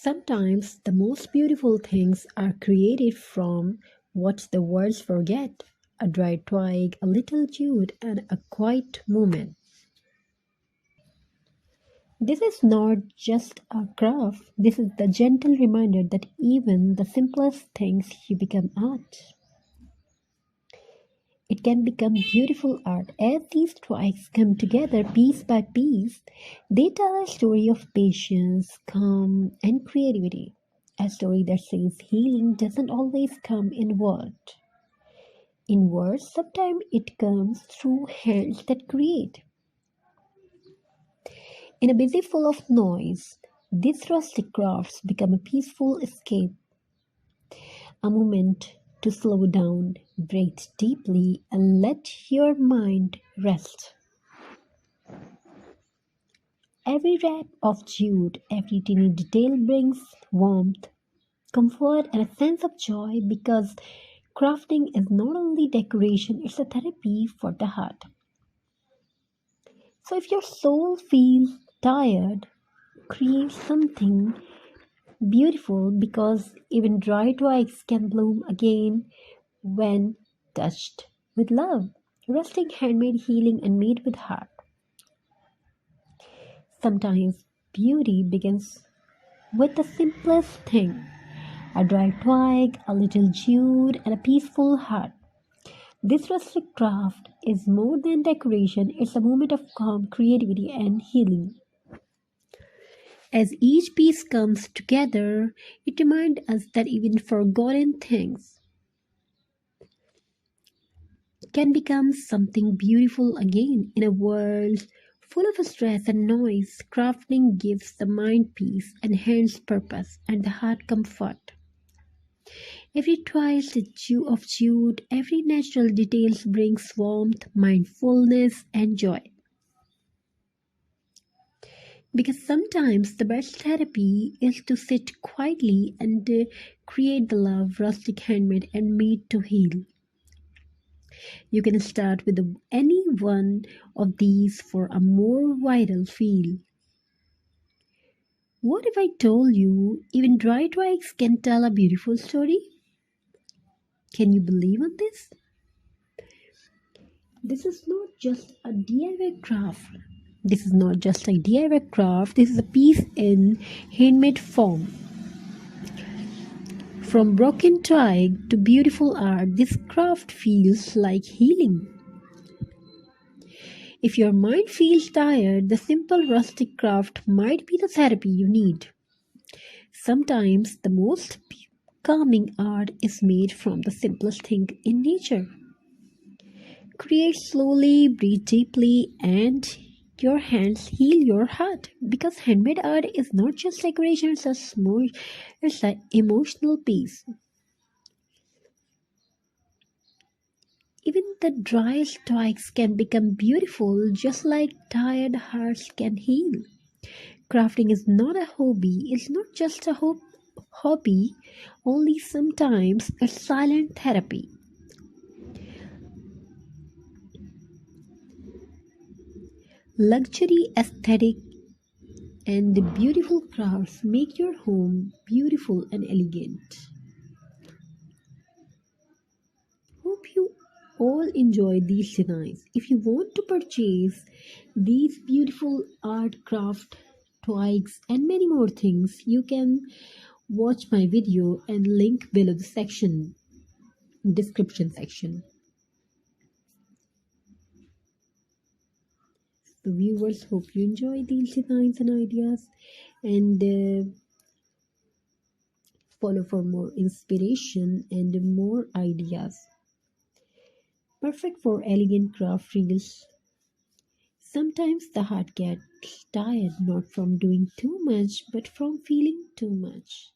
Sometimes the most beautiful things are created from what the words forget: a dry twig, a little jute, and a quiet moment. This is not just a craft, this is the gentle reminder that even the simplest things you become art. It can become beautiful art as these twigs come together piece by piece. They tell a story of patience, calm, and creativity. A story that says healing doesn't always come in words. In words, sometimes it comes through hands that create. In a busy full of noise, these rustic crafts become a peaceful escape, a moment to slow down, breathe deeply, and let your mind rest. Every wrap of jute, every teeny detail brings warmth, comfort, and a sense of joy because crafting is not only decoration, it's a therapy for the heart. So if your soul feels tired, create something beautiful because even dry twigs can bloom again when touched with love. Rustic, handmade, healing, and made with heart. Sometimes beauty begins with the simplest thing: a dry twig, a little jute, and a peaceful heart. This rustic craft is more than decoration, it's a moment of calm, creativity, and healing. As each piece comes together, it reminds us that even forgotten things can become something beautiful again. In a world full of stress and noise, crafting gives the mind peace and hands purpose and the heart comfort. Every twist of jute, every natural detail brings warmth, mindfulness, and joy. Because sometimes the best therapy is to sit quietly and create the love, rustic, handmade, and made to heal. You can start with any one of these for a more vital feel. What if I told you even dry twigs can tell a beautiful story? Can you believe on this? This is not just a DIY craft. This is not just a DIY craft. This is a piece in handmade form. From broken twig to beautiful art, this craft feels like healing. If your mind feels tired, the simple rustic craft might be the therapy you need. Sometimes the most calming art is made from the simplest thing in nature. Create slowly, breathe deeply, and your hands heal your heart. Because handmade art is not just decoration, it's an emotional piece. Even the driest twigs can become beautiful, just like tired hearts can heal. Crafting is not a hobby, it's not just a hobby, only sometimes a silent therapy. Luxury aesthetic and the beautiful crafts make your home beautiful and elegant. Hope you all enjoy these designs. If you want to purchase these beautiful art craft twigs and many more things, you can watch my video and link below the description section. So viewers, hope you enjoy these designs and ideas, and follow for more inspiration and more ideas. Perfect for elegant craft reels. Sometimes the heart gets tired not from doing too much but from feeling too much.